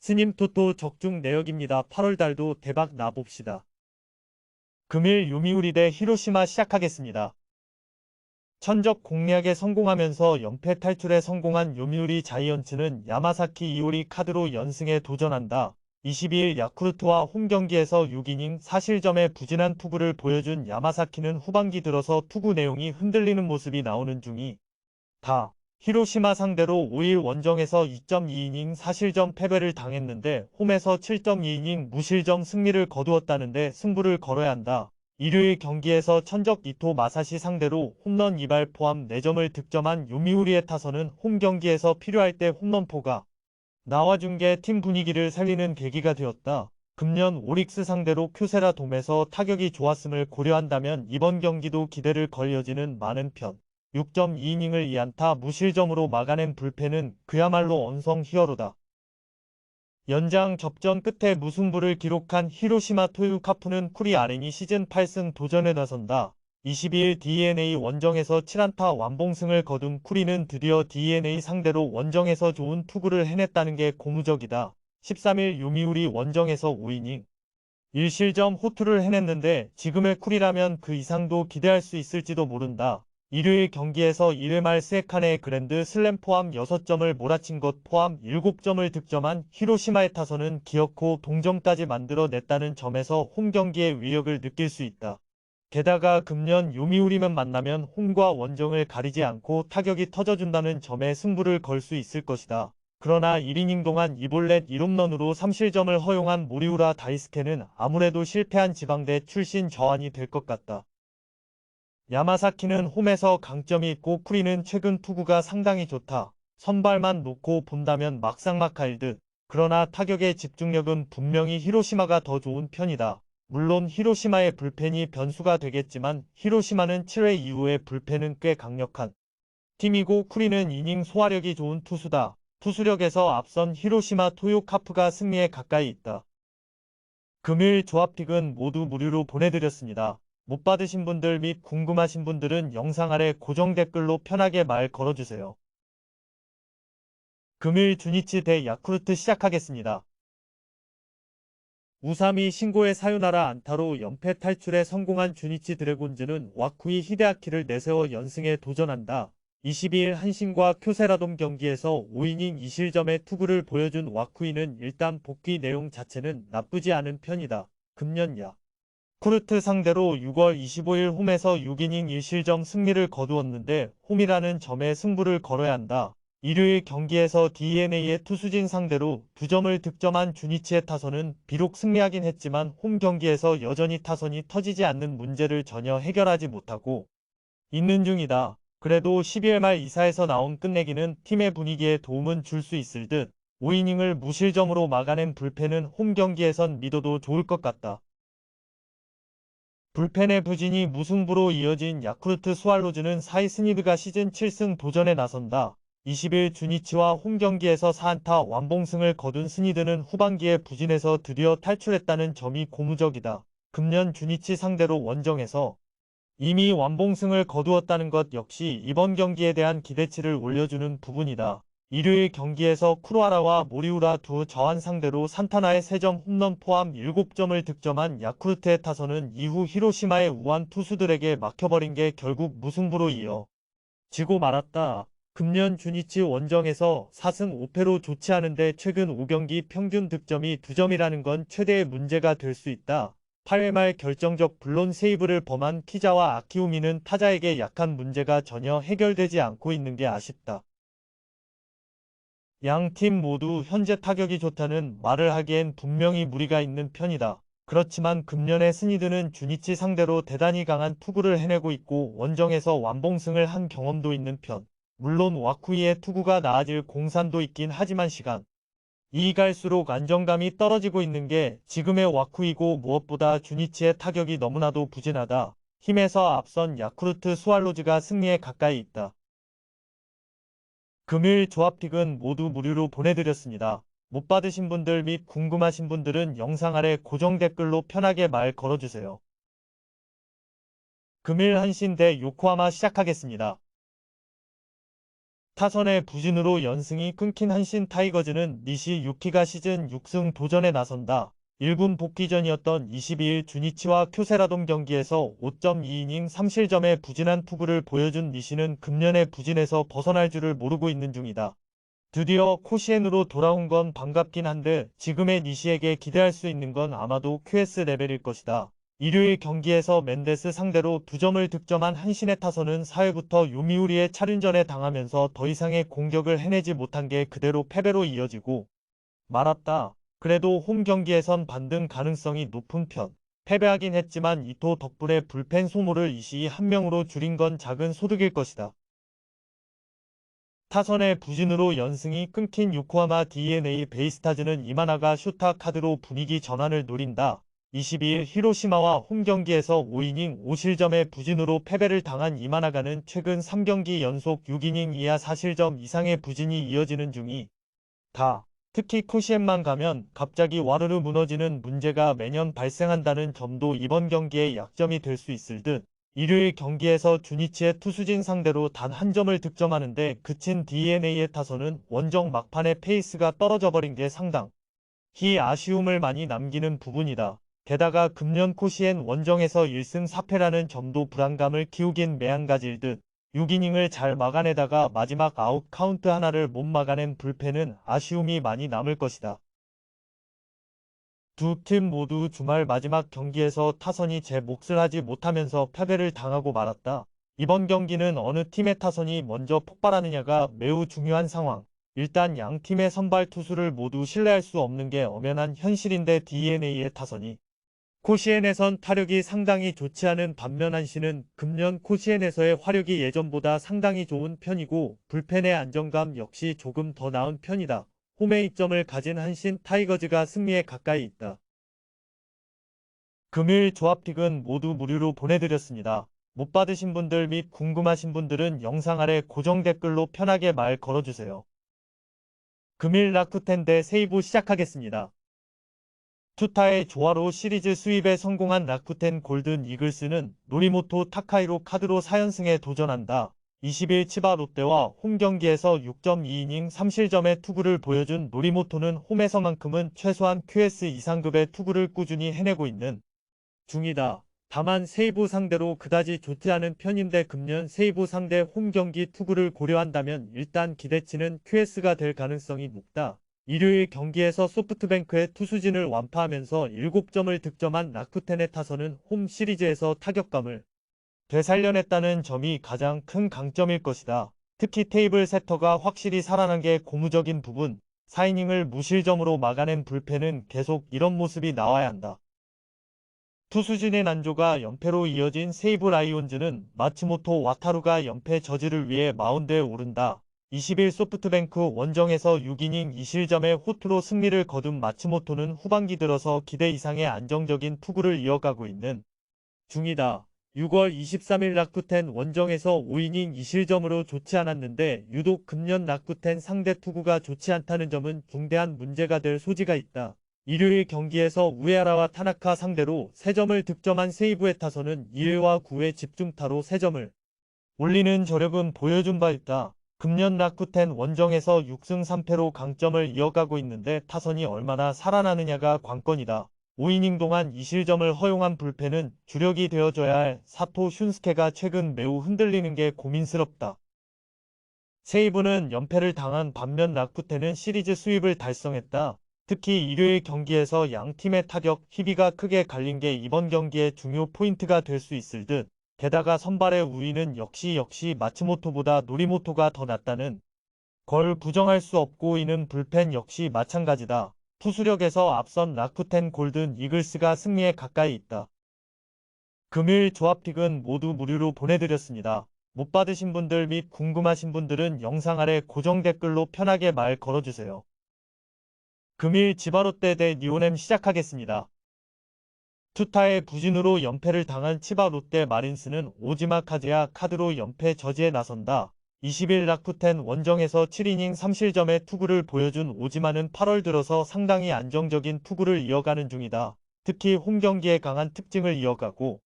스님 토토 적중 내역입니다. 8월달도 대박 나봅시다. 금일 요미우리 대 히로시마 시작하겠습니다. 천적 공략에 성공하면서 연패 탈출에 성공한 요미우리 자이언츠는 야마사키 이오리 카드로 연승에 도전한다. 22일 야쿠르트와 홈경기에서 6이닝 사실점의 부진한 투구를 보여준 야마사키는 후반기 들어서 투구 내용이 흔들리는 모습이 나오는 중이다. 히로시마 상대로 5일 원정에서 2.2이닝 사실점 패배를 당했는데 홈에서 7.2이닝 무실점 승리를 거두었다는데 승부를 걸어야 한다. 일요일 경기에서 천적 이토 마사시 상대로 홈런 2발 포함 4점을 득점한 요미우리의 타선은 홈 경기에서 필요할 때 홈런포가 나와준 게 팀 분위기를 살리는 계기가 되었다. 금년 오릭스 상대로 큐세라 돔에서 타격이 좋았음을 고려한다면 이번 경기도 기대를 걸 여지는 많은 편. 6.2이닝을 2안타 무실점으로 막아낸 불펜은 그야말로 언성 히어로다. 연장 접전 끝에 무승부를 기록한 히로시마 토유 카프는 쿠리 아렌이 시즌 8승 도전에 나선다. 22일 DNA 원정에서 7안타 완봉승을 거둔 쿠리는 드디어 DNA 상대로 원정에서 좋은 투구를 해냈다는 게 고무적이다. 13일 요미우리 원정에서 5이닝 1실점 호투를 해냈는데 지금의 쿨이라면 그 이상도 기대할 수 있을지도 모른다. 일요일 경기에서 1회 말 스에칸의 그랜드 슬램 포함 6점을 몰아친 것 포함 7점을 득점한 히로시마의 타선은 기어코 동점까지 만들어냈다는 점에서 홈 경기의 위력을 느낄 수 있다. 게다가 금년 요미우리만 만나면 홈과 원정을 가리지 않고 타격이 터져준다는 점에 승부를 걸 수 있을 것이다. 그러나 1이닝 동안 2볼넷 1홈런으로 3실점을 허용한 모리우라 다이스케는 아무래도 실패한 지방대 출신 저한이 될 것 같다. 야마사키는 홈에서 강점이 있고 쿠리는 최근 투구가 상당히 좋다. 선발만 놓고 본다면 막상막하일 듯. 그러나 타격의 집중력은 분명히 히로시마가 더 좋은 편이다. 물론 히로시마의 불펜이 변수가 되겠지만 히로시마는 7회 이후의 불펜은 꽤 강력한 팀이고 쿠리는 이닝 소화력이 좋은 투수다. 투수력에서 앞선 히로시마 토요 카프가 승리에 가까이 있다. 금일 조합픽은 모두 무료로 보내드렸습니다. 못 받으신 분들 및 궁금하신 분들은 영상 아래 고정 댓글로 편하게 말 걸어주세요. 금일 주니치 대 야쿠르트 시작하겠습니다. 우사미 신고의 사요나라 안타로 연패 탈출에 성공한 주니치 드래곤즈는 와쿠이 히데아키를 내세워 연승에 도전한다. 22일 한신과 쿄세라돔 경기에서 5이닝 2실점의 투구를 보여준 와쿠이는 일단 복귀 내용 자체는 나쁘지 않은 편이다. 금년 야쿠르트 상대로 6월 25일 홈에서 6이닝 1실점 승리를 거두었는데 홈이라는 점에 승부를 걸어야 한다. 일요일 경기에서 DeNA의 투수진 상대로 2점을 득점한 주니치의 타선은 비록 승리하긴 했지만 홈 경기에서 여전히 타선이 터지지 않는 문제를 전혀 해결하지 못하고 있는 중이다. 그래도 12월 말 2사에서 나온 끝내기는 팀의 분위기에 도움은 줄 수 있을 듯 5이닝을 무실점으로 막아낸 불펜은 홈 경기에선 믿어도 좋을 것 같다. 불펜의 부진이 무승부로 이어진 야쿠르트 스왈로즈는 사이 스니드가 시즌 7승 도전에 나선다. 20일 주니치와 홈 경기에서 4안타 완봉승을 거둔 스니드는 후반기에 부진에서 드디어 탈출했다는 점이 고무적이다. 금년 주니치 상대로 원정에서 이미 완봉승을 거두었다는 것 역시 이번 경기에 대한 기대치를 올려주는 부분이다. 일요일 경기에서 쿠로하라와 모리우라 두 저한 상대로 산타나의 3점 홈런 포함 7점을 득점한 야쿠르트의 타선은 이후 히로시마의 우한 투수들에게 막혀버린 게 결국 무승부로 이어지고 말았다. 금년 주니치 원정에서 4승 5패로 좋지 않은데 최근 5경기 평균 득점이 2점이라는 건 최대의 문제가 될 수 있다. 8회 말 결정적 블론 세이브를 범한 키자와 아키우미는 타자에게 약한 문제가 전혀 해결되지 않고 있는 게 아쉽다. 양 팀 모두 현재 타격이 좋다는 말을 하기엔 분명히 무리가 있는 편이다. 그렇지만 금년의 스니드는 주니치 상대로 대단히 강한 투구를 해내고 있고 원정에서 완봉승을 한 경험도 있는 편. 물론 와쿠이의 투구가 나아질 공산도 있긴 하지만 시간 이 갈수록 안정감이 떨어지고 있는 게 지금의 와쿠이고 무엇보다 주니치의 타격이 너무나도 부진하다. 힘에서 앞선 야쿠르트 스왈로즈가 승리에 가까이 있다. 금일 조합픽은 모두 무료로 보내드렸습니다. 못 받으신 분들 및 궁금하신 분들은 영상 아래 고정 댓글로 편하게 말 걸어주세요. 금일 한신 대 요코하마 시작하겠습니다. 타선의 부진으로 연승이 끊긴 한신 타이거즈는 니시 유키가 시즌 6승 도전에 나선다. 1군 복귀전이었던 22일 주니치와 쿄세라돔 경기에서 5.2이닝 3실점의 부진한 투구를 보여준 니시는 금년의 부진에서 벗어날 줄을 모르고 있는 중이다. 드디어 코시엔으로 돌아온 건 반갑긴 한데 지금의 니시에게 기대할 수 있는 건 아마도 QS 레벨일 것이다. 일요일 경기에서 멘데스 상대로 2점을 득점한 한신의 타선은 4회부터 요미우리의 차륜전에 당하면서 더 이상의 공격을 해내지 못한 게 그대로 패배로 이어지고 말았다. 그래도 홈 경기에선 반등 가능성이 높은 편. 패배하긴 했지만 이토 덕분에 불펜 소모를 이시이 한 명으로 줄인 건 작은 소득일 것이다. 타선의 부진으로 연승이 끊긴 요코하마 DNA 베이스타즈는 이마나가 슈타 카드로 분위기 전환을 노린다. 22일 히로시마와 홈 경기에서 5이닝 5실점의 부진으로 패배를 당한 이마나가는 최근 3경기 연속 6이닝 이하 4실점 이상의 부진이 이어지는 중이다. 특히 코시엔만 가면 갑자기 와르르 무너지는 문제가 매년 발생한다는 점도 이번 경기의 약점이 될 수 있을 듯. 일요일 경기에서 주니치의 투수진 상대로 단 한 점을 득점하는데 그친 DNA의 타선은 원정 막판의 페이스가 떨어져 버린 게 상당히 아쉬움을 많이 남기는 부분이다. 게다가 금년 코시엔 원정에서 1승 4패라는 점도 불안감을 키우긴 매한가지일 듯. 6이닝을 잘 막아내다가 마지막 아웃 카운트 하나를 못 막아낸 불펜은 아쉬움이 많이 남을 것이다. 두 팀 모두 주말 마지막 경기에서 타선이 제 몫을 하지 못하면서 패배를 당하고 말았다. 이번 경기는 어느 팀의 타선이 먼저 폭발하느냐가 매우 중요한 상황. 일단 양 팀의 선발 투수를 모두 신뢰할 수 없는 게 엄연한 현실인데 DNA의 타선이 코시엔에선 타력이 상당히 좋지 않은 반면 한신은 금년 코시엔에서의 화력이 예전보다 상당히 좋은 편이고 불펜의 안정감 역시 조금 더 나은 편이다. 홈에 이점을 가진 한신 타이거즈가 승리에 가까이 있다. 금일 조합픽은 모두 무료로 보내드렸습니다. 못 받으신 분들 및 궁금하신 분들은 영상 아래 고정 댓글로 편하게 말 걸어주세요. 금일 라쿠텐 대 세이부 시작하겠습니다. 투타의 조화로 시리즈 수입에 성공한 라쿠텐 골든 이글스는 노리모토 타카이로 카드로 4연승에 도전한다. 20일 치바 롯데와 홈 경기에서 6.2이닝 3실점의 투구를 보여준 노리모토는 홈에서만큼은 최소한 QS 이상급의 투구를 꾸준히 해내고 있는 중이다. 다만 세이부 상대로 그다지 좋지 않은 편인데 금년 세이부 상대 홈 경기 투구를 고려한다면 일단 기대치는 QS가 될 가능성이 높다. 일요일 경기에서 소프트뱅크의 투수진을 완파하면서 7점을 득점한 라쿠텐의 타선은 홈 시리즈에서 타격감을 되살려냈다는 점이 가장 큰 강점일 것이다. 특히 테이블 세터가 확실히 살아난 게 고무적인 부분, 4이닝을 무실점으로 막아낸 불펜은 계속 이런 모습이 나와야 한다. 투수진의 난조가 연패로 이어진 세이브 라이온즈는 마츠모토 와타루가 연패 저지를 위해 마운드에 오른다. 20일 소프트뱅크 원정에서 6이닝 2실점의 호투로 승리를 거둔 마츠모토는 후반기 들어서 기대 이상의 안정적인 투구를 이어가고 있는 중이다. 6월 23일 라쿠텐 원정에서 5이닝 2실점으로 좋지 않았는데 유독 금년 라쿠텐 상대 투구가 좋지 않다는 점은 중대한 문제가 될 소지가 있다. 일요일 경기에서 우에하라와 타나카 상대로 3점을 득점한 세이브의 타선은 2회와 9회 집중타로 3점을 올리는 저력은 보여준 바 있다. 금년 라쿠텐 원정에서 6승 3패로 강점을 이어가고 있는데 타선이 얼마나 살아나느냐가 관건이다. 5이닝 동안 2실점을 허용한 불펜은 주력이 되어줘야 할 사토 슌스케가 최근 매우 흔들리는 게 고민스럽다. 세이브는 연패를 당한 반면 라쿠텐은 시리즈 수입을 달성했다. 특히 일요일 경기에서 양 팀의 타격 희비가 크게 갈린 게 이번 경기의 중요 포인트가 될 수 있을 듯. 게다가 선발의 우위는 역시 마츠모토보다 노리모토가 더 낫다는 걸 부정할 수 없고 이는 불펜 역시 마찬가지다. 투수력에서 앞선 라쿠텐 골든 이글스가 승리에 가까이 있다. 금일 조합픽은 모두 무료로 보내드렸습니다. 못 받으신 분들 및 궁금하신 분들은 영상 아래 고정 댓글로 편하게 말 걸어주세요. 금일 지바롯데 대 니오넴 시작하겠습니다. 투타의 부진으로 연패를 당한 치바 롯데 마린스는 오지마 카즈야 카드로 연패 저지에 나선다. 20일 라쿠텐 원정에서 7이닝 3실점의 투구를 보여준 오지마는 8월 들어서 상당히 안정적인 투구를 이어가는 중이다. 특히 홈 경기에 강한 특징을 이어가고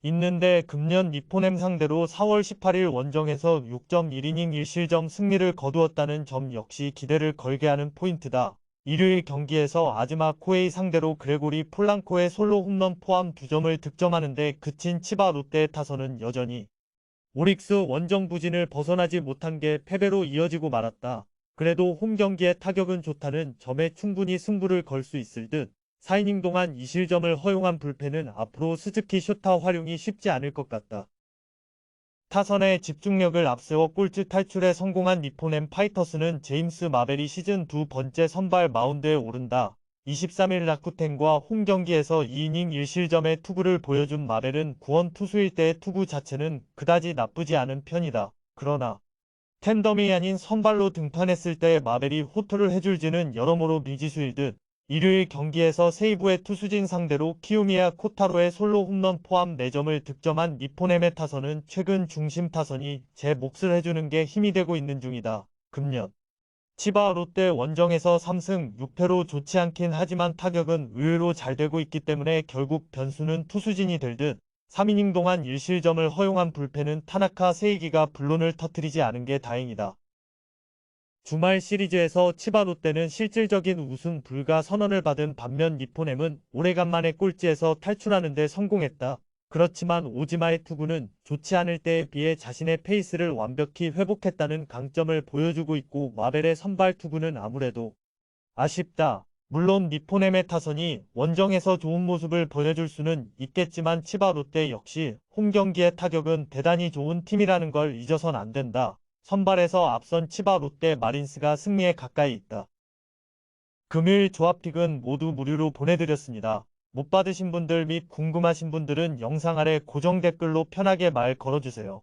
있는데 금년 니포넴 상대로 4월 18일 원정에서 6.1이닝 1실점 승리를 거두었다는 점 역시 기대를 걸게 하는 포인트다. 일요일 경기에서 아즈마 코에이 상대로 그레고리 폴랑코의 솔로 홈런 포함 2점을 득점하는데 그친 치바 롯데의 타선은 여전히 오릭스 원정 부진을 벗어나지 못한 게 패배로 이어지고 말았다. 그래도 홈 경기의 타격은 좋다는 점에 충분히 승부를 걸 수 있을 듯 4이닝 동안 2실점을 허용한 불펜은 앞으로 스즈키 쇼타 활용이 쉽지 않을 것 같다. 타선의 집중력을 앞세워 꼴찌 탈출에 성공한 니포넴 파이터스는 제임스 마벨이 시즌 두 번째 선발 마운드에 오른다. 23일 라쿠텐과 홈 경기에서 2이닝 1실점의 투구를 보여준 마벨은 구원 투수일 때의 투구 자체는 그다지 나쁘지 않은 편이다. 그러나 텐덤이 아닌 선발로 등판했을 때 마벨이 호투를 해줄지는 여러모로 미지수일 듯 일요일 경기에서 세이브의 투수진 상대로 키요미야 코타로의 솔로 홈런 포함 4점을 득점한 니포넴의 타선은 최근 중심 타선이 제 몫을 해주는 게 힘이 되고 있는 중이다. 금년 치바 롯데 원정에서 3승 6패로 좋지 않긴 하지만 타격은 의외로 잘 되고 있기 때문에 결국 변수는 투수진이 될 듯 3이닝 동안 1실점을 허용한 불펜은 타나카 세이기가 불론을 터뜨리지 않은 게 다행이다. 주말 시리즈에서 치바 롯데는 실질적인 우승 불가 선언을 받은 반면 니포넴은 오래간만에 꼴찌에서 탈출하는 데 성공했다. 그렇지만 오지마의 투구는 좋지 않을 때에 비해 자신의 페이스를 완벽히 회복했다는 강점을 보여주고 있고 마벨의 선발 투구는 아무래도 아쉽다. 물론 니포넴의 타선이 원정에서 좋은 모습을 보여줄 수는 있겠지만 치바 롯데 역시 홈 경기의 타격은 대단히 좋은 팀이라는 걸 잊어선 안 된다. 선발에서 앞선 치바 롯데 마린스가 승리에 가까이 있다. 금요일 조합픽은 모두 무료로 보내드렸습니다. 못 받으신 분들 및 궁금하신 분들은 영상 아래 고정 댓글로 편하게 말 걸어주세요.